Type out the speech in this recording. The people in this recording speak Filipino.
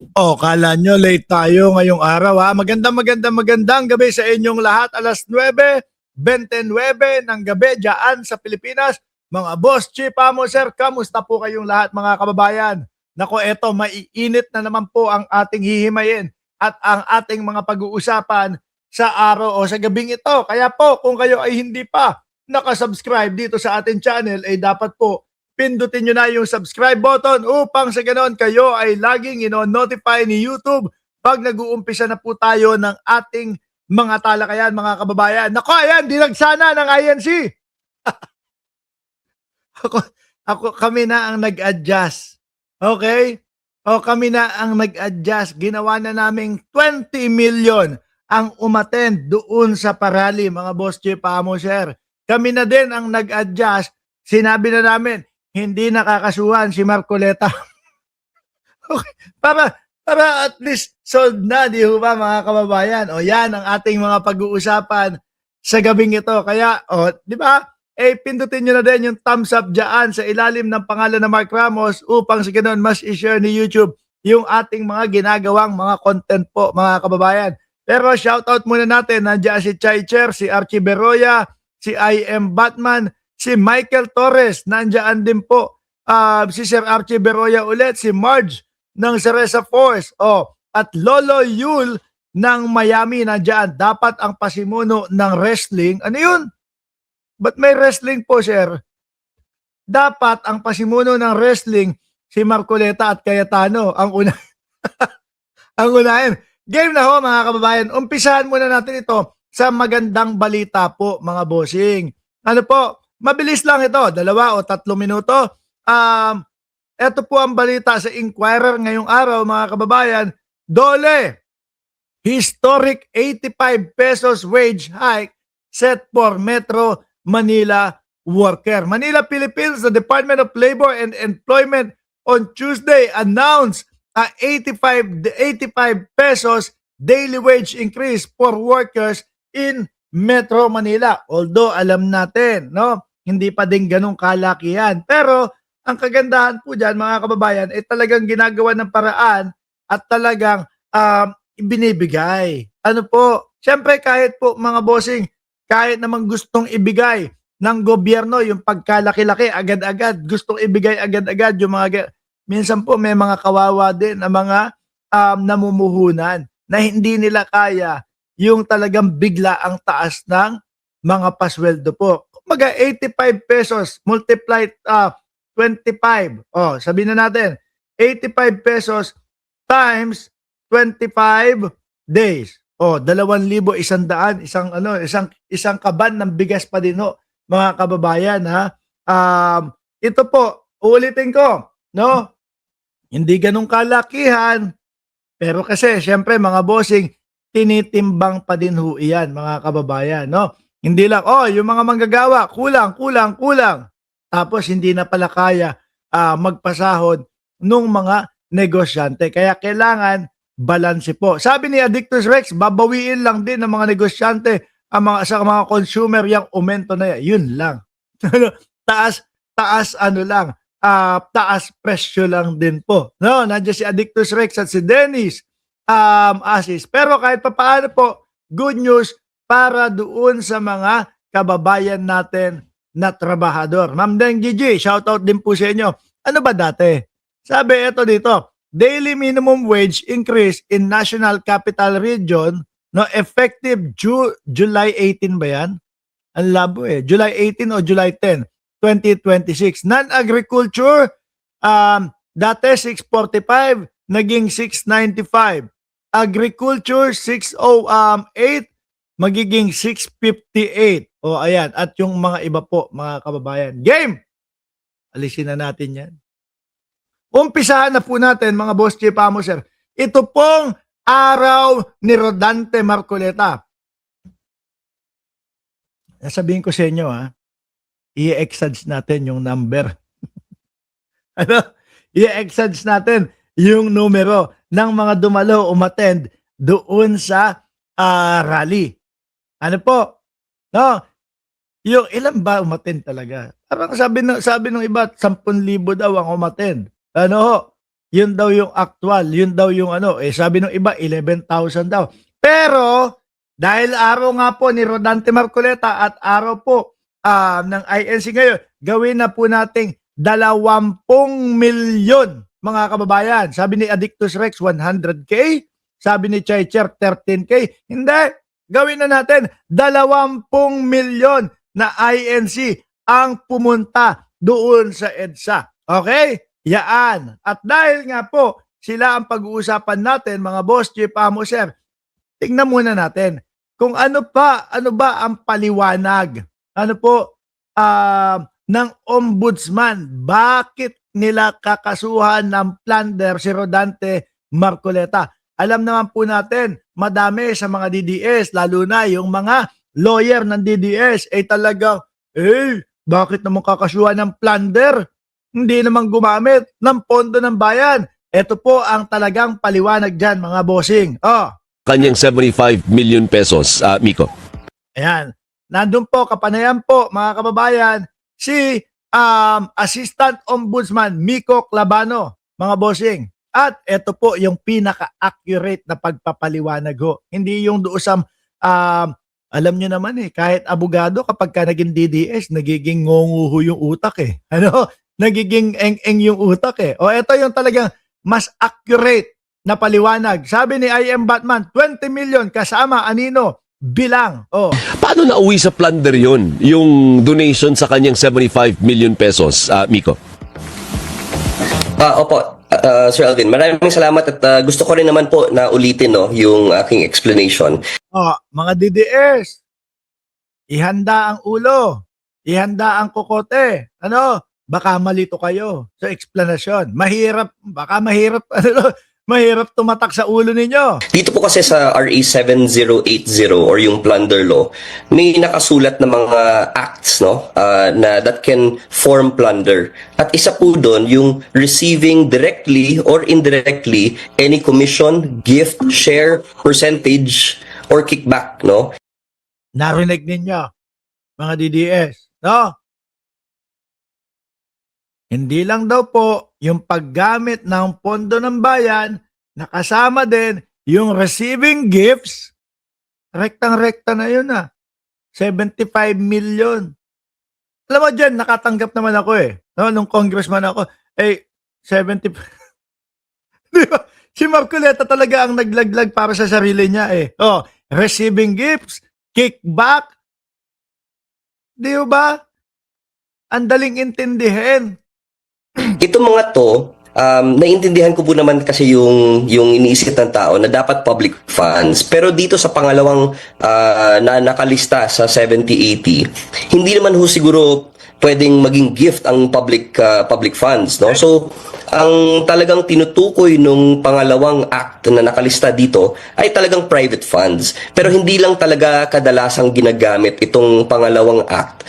Oh, kala nyo late tayo ngayong araw ha. Magandang gabi sa inyong lahat. Alas 9:29 ng gabi dyan sa Pilipinas. Mga boss, chief, amo, sir, kamusta po kayong lahat mga kababayan? Nako, eto, maiinit na naman po ang ating hihimayin at ang ating mga pag-uusapan sa araw o sa gabing ito. Kaya po, kung kayo ay hindi pa nakasubscribe dito sa ating channel, ay dapat po pindutin nyo na yung subscribe button upang sa ganon kayo ay laging ino-notify ni YouTube pag nag-uumpisa na po tayo ng ating mga talakayan, mga kababayan. Nako, ayan, dinagsana ng INC. Ako, kami na ang nag-adjust. Okay? O kami na ang nag-adjust. Ginawa na naming 20 million ang umattend doon sa parali, mga boss chief, amo, sir. Kami na din ang nag-adjust. Sinabi na namin, hindi nakakasuhan si Marcoleta. Okay, para at least solved na, di ba mga kababayan? O yan ang ating mga pag-uusapan sa gabing ito. Kaya, di ba? Pindutin nyo na din yung thumbs up dyan sa ilalim ng pangalan ng Mark Ramos upang sa ganun mas i-share ni YouTube yung ating mga ginagawang mga content po, mga kababayan. Pero shoutout muna natin, nandiyan si Chaicher, si Archie Beroya, si I.M. Batman, si Michael Torres, nandiyan din po si Sir Archie Beroya ulit, si Marge ng Cereza Force, at Lolo Yul ng Miami, nandiyan. Dapat ang pasimuno ng wrestling, ano yun? Ba't may wrestling po, sir? Dapat ang pasimuno ng wrestling si Marcoleta at Cayetano ang una ang unahin. Game na ho mga kababayan. Umpisahan muna natin ito sa magandang balita po mga bossing. Ano po? Mabilis lang ito, 2 o 3 minuto. Ito po ang balita sa Inquirer ngayong araw mga kababayan. Dole, historic 85 pesos wage hike set for Metro Manila worker. Manila, Philippines, the Department of Labor and Employment on Tuesday announced a 85 pesos daily wage increase for workers in Metro Manila. Although alam natin, no, hindi pa din ganong kalakihan. Pero ang kagandahan po dyan, mga kababayan, ay talagang ginagawa ng paraan at talagang ibinibigay. Ano po? Siyempre kahit po mga bossing, kahit naman gustong ibigay ng gobyerno yung pagkalaki-laki agad-agad, gustong ibigay agad-agad yung mga minsan po may mga kawawa din na mga namumuhunan na hindi nila kaya yung talagang bigla ang taas ng mga pasweldo po. Kumbaga 85 pesos multiplied 25. Sabihin na natin 85 pesos times 25 days. 2,100 isang kaban ng bigas pa din ho, mga kababayan ha. Ito po, uulitin ko, no? Hindi ganun kalakihan, pero kasi syempre mga bossing, tinitimbang pa din ho iyan, mga kababayan, no? Hindi lang, yung mga manggagawa, kulang. Tapos hindi na pala kaya magpasahod nung mga negosyante. Kaya kailangan balanse po. Sabi ni Addictus Rex, babawiin lang din ng mga negosyante sa mga consumer yung aumento na yan. Yun lang. taas presyo lang din po. No, nandiyan si Addictus Rex at si Dennis Asis. Pero kahit pa paano po, good news para doon sa mga kababayan natin na trabahador. Ma'am Deng Gigi, shoutout din po sa inyo. Ano ba dati? Sabi ito dito, daily minimum wage increase in National Capital Region, no, effective July 18 ba yan? Ang labo July 18 o July 10, 2026. Non-agriculture, dati 645, naging 695. Agriculture, 608, magiging 658. Ayan. At yung mga iba po, mga kababayan. Game! Alisin na natin yan. Umpisahan na po natin, mga boss chief, amo, sir. Ito pong araw ni Rodante Marcoleta. Sabihin ko sa inyo, i-exage natin yung number. I-exage natin yung numero ng mga dumalo umattend doon sa rally. Ano po? No? Yung ilan ba umattend talaga? Parang sabi ng iba, 10,000 daw ang umattend. Ano ho? Yun daw yung actual, yun daw yung ano, sabi ng iba 11,000 daw. Pero dahil araw nga po ni Rodante Marcoleta at araw po ng INC ngayon, gawin na po nating 20 milyon mga kababayan. Sabi ni Addictus Rex 100K, sabi ni Checher 13K. Hindi, gawin na natin 20 milyon na INC ang pumunta doon sa EDSA. Okay? Yaan. At dahil nga po, sila ang pag-uusapan natin, mga boss, chief, amo, sir, tingnan muna natin kung ano ba ang paliwanag, ano po, ng ombudsman. Bakit nila kakasuhan ng plunder si Rodante Marcoleta? Alam naman po natin, madami sa mga DDS, lalo na yung mga lawyer ng DDS, ay talagang, bakit naman kakasuhan ng plunder? Hindi naman gumamit ng pondo ng bayan. Ito po ang talagang paliwanag dyan, mga bossing. Kanyang 75 million pesos, Miko. Ayan. Nandun po, kapanayan po, mga kababayan, si Assistant Ombudsman Miko Clabano, mga bossing. At ito po yung pinaka-accurate na pagpapaliwanag ho. Hindi yung doon sa, alam nyo naman kahit abogado kapag ka naging DDS, nagiging ngonguho yung utak Ano? Nagiging eng-eng yung utak O ito yung talagang mas accurate na paliwanag. Sabi ni I Am Batman, 20 million kasama anino bilang. Paano nauwi sa plunder yon yung donation sa kanyang 75 million pesos, Miko? Opo, Sir Alvin. Maraming salamat at gusto ko rin naman po na ulitin yung aking explanation. Mga DDS, ihanda ang ulo, ihanda ang kokote. Ano? Baka malito kayo sa explanation. Baka mahirap tumatak sa ulo ninyo. Dito po kasi sa RA 7080 or yung plunder law, may nakasulat na mga acts na that can form plunder. At isa po doon yung receiving directly or indirectly any commission, gift, share, percentage, or kickback. Narinig ninyo, mga DDS. Hindi lang daw po yung paggamit ng pondo ng bayan, nakasama din yung receiving gifts. Rektang-rekta na yun 75 million. Alam mo dyan, nakatanggap naman ako nung congressman ako, 70. Di ba? Si Marcoleta talaga ang naglaglag para sa sarili niya receiving gifts, kickback. Di ba? Ang daling intindihin. Ito mga to, naiintindihan ko po naman kasi yung iniisip ng tao na dapat public funds. Pero dito sa pangalawang na nakalista sa 7080, hindi naman ho siguro pwedeng maging gift ang public funds. So, ang talagang tinutukoy nung pangalawang act na nakalista dito ay talagang private funds. Pero hindi lang talaga kadalasang ginagamit itong pangalawang act